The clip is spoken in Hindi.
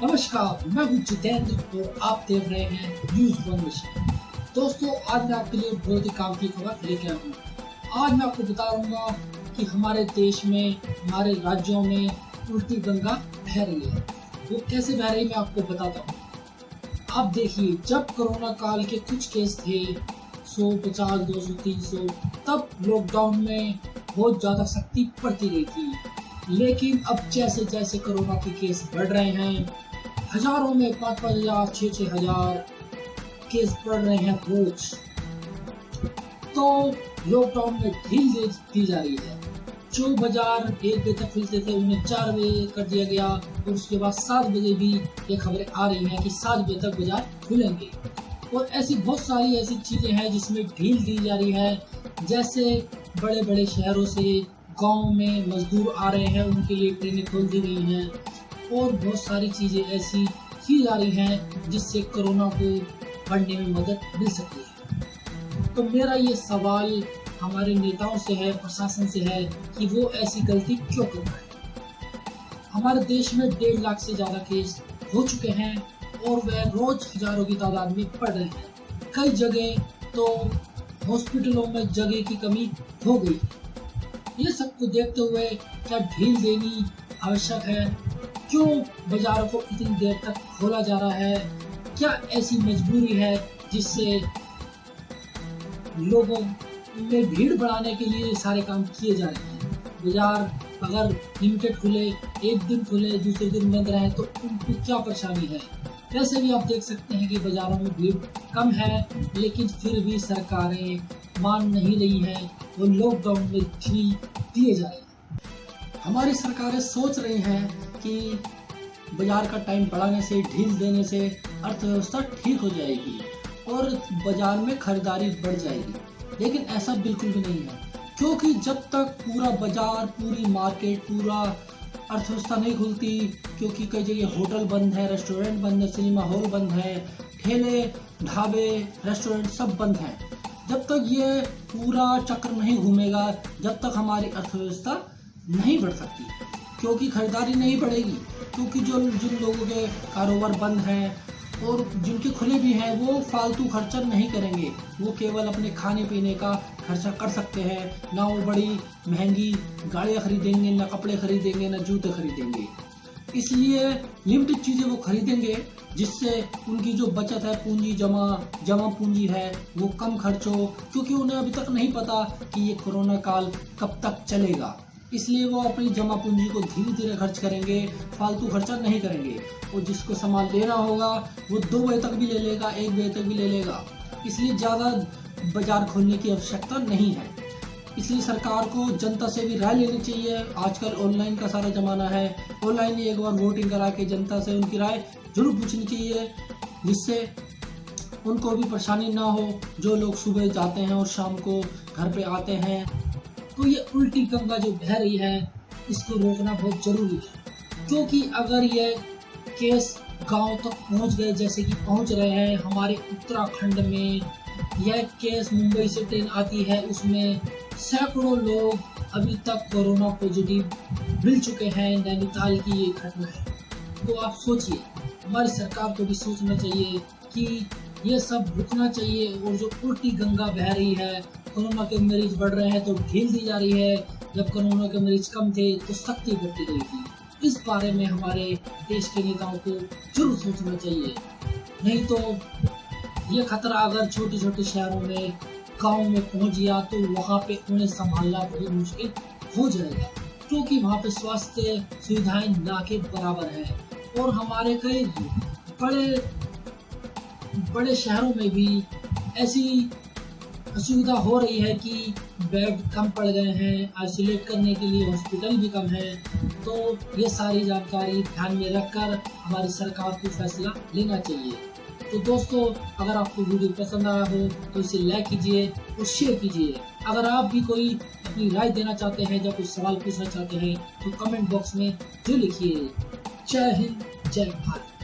नमस्कार, मैं हूं जितेंद्र और आप देख रहे हैं न्यूज वन नेशन। दोस्तों, आज मैं आपके लिए बहुत ही काम की खबर लेके आया हूं। आज मैं आपको बताऊंगा कि हमारे देश में, हमारे राज्यों में उल्टी गंगा बह रही है। वो कैसे बह रही है मैं आपको बताता हूँ। आप देखिए, जब कोरोना काल के कुछ केस थे 100, 50, 200, 300, तब लॉकडाउन में बहुत ज़्यादा सख्ती पड़ती रही थी। लेकिन अब जैसे जैसे कोरोना के केस बढ़ रहे हैं, हजारों में 5,000, 6,000 केस बढ़ रहे हैं रोज, तो लॉकडाउन में ढील दी जा रही है। जो बाजार 1 बजे तक खुलते थे उन्हें 4 बजे कर दिया गया और उसके बाद 7 बजे भी ये खबरें आ रही हैं कि 7 बजे तक बाजार खुलेंगे। और ऐसी बहुत सारी ऐसी चीजें हैं जिसमें ढील दी जा रही है। जैसे बड़े बड़े शहरों से गांव में मजदूर आ रहे हैं, उनके लिए ट्रेनें खोल दी गई हैं और बहुत सारी चीजें ऐसी की जा रही हैं जिससे कोरोना को बढ़ने में मदद मिल सकती है। तो मेरा ये सवाल हमारे नेताओं से है, प्रशासन से है कि वो ऐसी गलती क्यों कर रहे हैं। हमारे देश में 1.5 लाख से ज़्यादा केस हो चुके हैं और वह रोज हजारों की तादाद में बढ़ रहे हैं। कई जगह तो हॉस्पिटलों में जगह की कमी हो गई। ये सब को देखते हुए क्या ढील देनी आवश्यक है? क्यों बाजारों को इतनी देर तक खोला जा रहा है? क्या ऐसी मजबूरी है जिससे लोगों में भीड़ बढ़ाने के लिए सारे काम किए जा रहे हैं? बाजार अगर लिमिटेड खुले, एक दिन खुले, दूसरे दिन बंद रहे तो उनको क्या परेशानी है? वैसे भी आप देख सकते हैं कि बाजारों में भीड़ कम है, लेकिन फिर भी सरकारें मान नहीं रही हैं और लॉकडाउन में ढील दिए जा रहे हैं। हमारी सरकारें सोच रही हैं कि बाजार का टाइम बढ़ाने से, ढील देने से अर्थव्यवस्था ठीक हो जाएगी और बाजार में खरीदारी बढ़ जाएगी। लेकिन ऐसा बिल्कुल भी नहीं है, क्योंकि जब तक पूरा बाजार, पूरी मार्केट, पूरा अर्थव्यवस्था नहीं खुलती, क्योंकि कई जगह होटल बंद है, रेस्टोरेंट बंद है, सिनेमा हॉल बंद है, ठेले, ढाबे, रेस्टोरेंट सब बंद हैं। जब तक ये पूरा चक्र नहीं घूमेगा, जब तक हमारी अर्थव्यवस्था नहीं बढ़ सकती, क्योंकि खरीदारी नहीं बढ़ेगी। क्योंकि जिन लोगों के कारोबार बंद हैं और जिनके खुले भी हैं, वो फालतू खर्चा नहीं करेंगे। वो केवल अपने खाने पीने का खर्चा कर सकते हैं। ना वो बड़ी महंगी गाड़ियाँ खरीदेंगे, ना कपड़े खरीदेंगे, ना जूते खरीदेंगे। इसलिए लिमिटेड चीज़ें वो खरीदेंगे जिससे उनकी जो बचत है, पूंजी जमा पूंजी है, वो कम खर्च हो। क्योंकि उन्हें अभी तक नहीं पता कि ये कोरोना काल कब तक चलेगा, इसलिए वो अपनी जमा पूंजी को धीरे धीरे खर्च करेंगे, फालतू खर्चा नहीं करेंगे। और जिसको सामान लेना होगा वो 2 बजे तक भी ले लेगा, 1 बजे तक भी ले लेगा। इसलिए ज़्यादा बाजार खोलने की आवश्यकता नहीं है। इसलिए सरकार को जनता से भी राय लेनी चाहिए। आजकल ऑनलाइन का सारा ज़माना है, ऑनलाइन ही एक बार वोटिंग करा के जनता से उनकी राय जरूर पूछनी चाहिए, जिससे उनको भी परेशानी ना हो। जो लोग सुबह जाते हैं और शाम को घर पे आते हैं, तो ये उल्टी गंगा जो बह रही है, इसको रोकना बहुत जरूरी है। क्योंकि अगर ये केस गांव तक पहुंच गए, जैसे कि पहुंच रहे हैं हमारे उत्तराखंड में, यह केस मुंबई से ट्रेन आती है, उसमें सैकड़ों लोग अभी तक कोरोना पॉजिटिव मिल चुके हैं। नैनीताल की ये घटना है। तो आप सोचिए, हमारी सरकार को भी सोचना चाहिए कि ये सब रुकना चाहिए। और जो उल्टी गंगा बह रही है, कोरोना के मरीज बढ़ रहे हैं तो ढील दी जा रही है। जब कोरोना के मरीज कम थे तो सख्ती बढ़ती गई थी। इस बारे में हमारे देश के नेताओं को जरूर सोचना चाहिए। नहीं तो ये खतरा अगर छोटे छोटे शहरों में, गाँव में पहुंच गया तो वहाँ पे उन्हें संभालना बहुत मुश्किल हो जाएगा। क्योंकि वहाँ पे स्वास्थ्य सुविधाएं ना के बराबर है। और हमारे कई बड़े शहरों में भी ऐसी असुविधा हो रही है कि बेड कम पड़ गए हैं, आइसोलेट करने के लिए हॉस्पिटल भी कम है। तो ये सारी जानकारी ध्यान में रखकर हमारी सरकार को फैसला लेना चाहिए। तो दोस्तों, अगर आपको वीडियो पसंद आया हो तो इसे लाइक कीजिए और शेयर कीजिए। अगर आप भी कोई अपनी राय देना चाहते हैं या कुछ सवाल पूछना चाहते हैं तो कमेंट बॉक्स में जो लिखिए। जय हिंद, जय भारत।